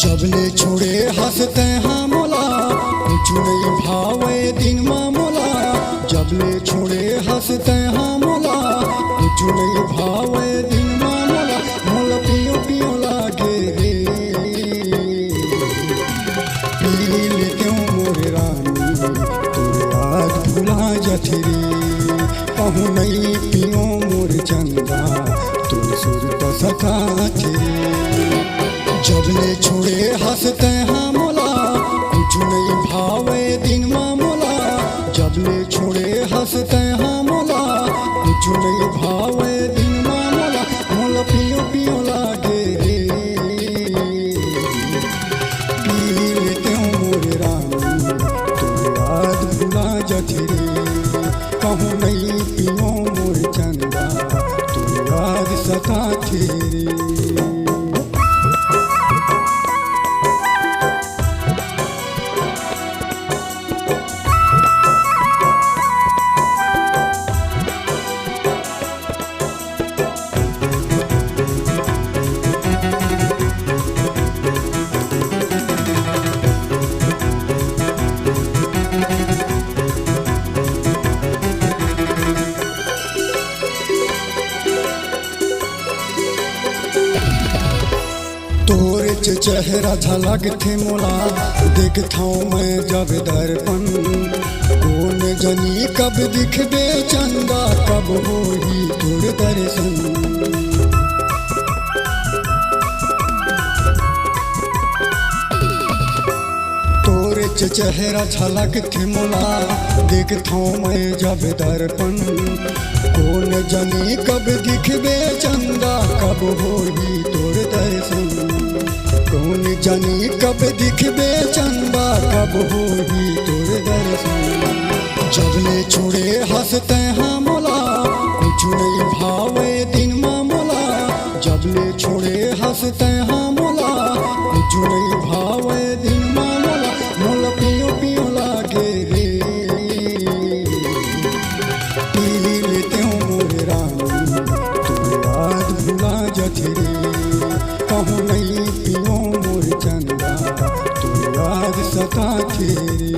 जबले छोड़े हंसते हाँ मोला कुछ नहीं भावे दिन मामोला। जबले छोड़े हंसते हाँ मोला कुछ नहीं भावे दिन मामोला। मोला पियो पियो लागे रे पी लेते हो मोरे रानी तोरे आज भुला जाती रे। कहूँ नहीं पियो मोरे चंदा तोरे सुरत सका रे। जबले छोड़े हंसते हाँ मोला कुछ नहीं भावे दिन मामोला। जबले छोड़े हंसते हाँ मोला कुछ नहीं भावे दिन मामोला। मोला पियो पियो लागे रे पी लेते हो मोरे रानी तोरे याद भुला जाती रे। कहूँ नहीं पियो मोरे चंदा तोरे याद सताती रे। तोरे चेहरा झलक थे मोला देखता हूँ मैं जब दर्पण। कौन जनी कब दिखबे चंदा कब होही तोर दर्शन। तोरे चेहरा झलक थे मोला देखता हूँ मैं जब दर्पण। कौन जनी कब दिखबे चंदा कब होही तोर दर्शन। कौन जानी कब दिखबे चंदा कब होही तोर दर्शन। जबले छोड़े हंसते हाँ मोला कुछ नहीं भावे दिन मामोला। जबले छोड़े हंसते हाँ मोला कुछ नहीं भावे दिन मामोला। मोला पियो पियो लागे रे पी लेते हो मोरे रानी तोरे याद भुला जाती रे। कहूँ नहीं पियो मोरे चंदा तोरे याद सताती रे।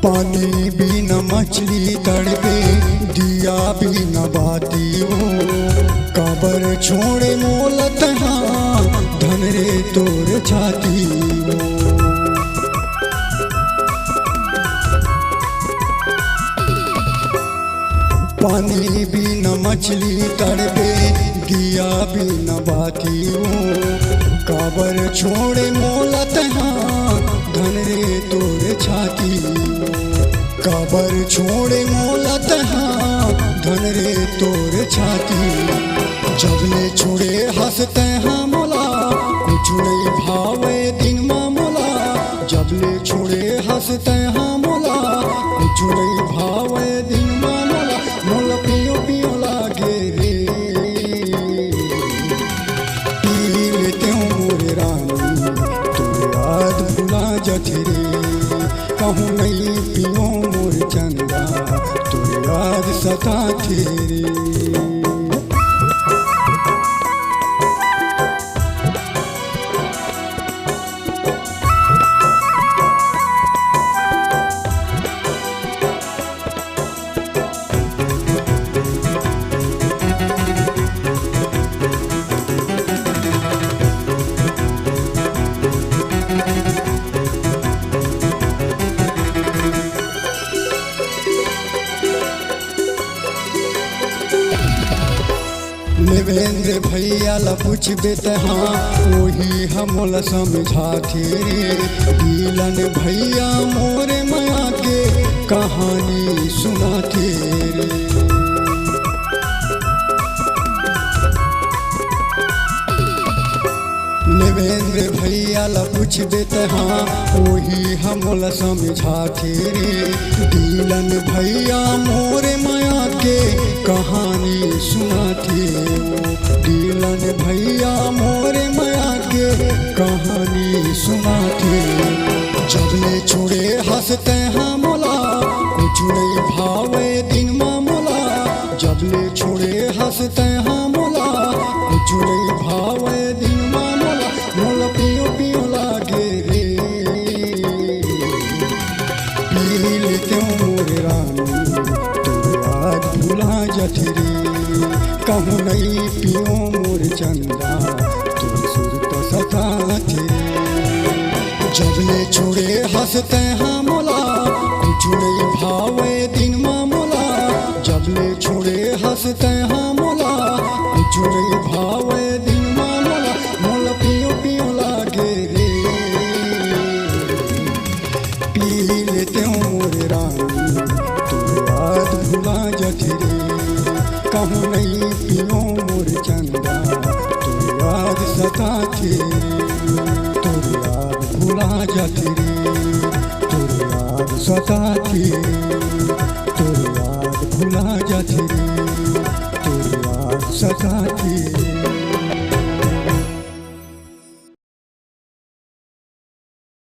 पानी भी न मछली तड़पे दिया भी न बाती हो। काबर छोड़े मोलत हाँ धन रे तोर छाती हो। पानी भी न मछली तड़पे दिया भी न बाती हो। काबर छोड़े मोलत हाँ धन रे तोर छाती हो। काबर छोड़े मोलत हाँ धन रे तोर छाती। जबले छोड़े हंसते हाँ मोला कुछ नहीं भावे दिन मामोला। जबले छोड़े हंसते हाँ मोला कुछ नहीं भावे दिन मामोला। मोला पियो पियो लागे रे पी लेते हो मोरे रानी तोरे याद भुला जाती रे। कहूँ नहीं पियो मोरे चंदा तोरे याद सताती रे। देवेंद्र भैया ला पूछबे त हाँ वही हमला समझाती रे। डीलन भैया मोरे माया के कहानी सुनाती रे। देवेंद्र भैया ला पूछ देते हाँ वही हमला समझा थे रे। डीलन भैया मोरे माया के कहानी सुनाते वो। डीलन भैया मोरे माया के कहानी सुनाते। जबले छोड़े हंसते हैं मोला कुछ नहीं भावे दिन मामूला। जबले छोड़े हंसते हैं मोला कुछ नहीं भावे दिन मामूला। मोला पियो पियो लागे रे पी लेते मोरे रानी तो याद भुला जाती रे। कहूँ नहीं पियो मोर चंदा तुम सुर तो सताते। जबले छोड़े हंसते हैं मोला कुछ नहीं भावे दिन मामूला। जबले छोड़े हंसते हैं मोला कुछ नहीं भावे दिन मामूला। मोला पियो पियो लागे रे पी लेते हो मोरे रानी तो याद भुला जाती रे। कहूँ नहीं पियो मोर चंदा तो याद सताती। तो याद भुला जाती रे तो याद सताती। तो याद भुला जाती रे तो याद सताती।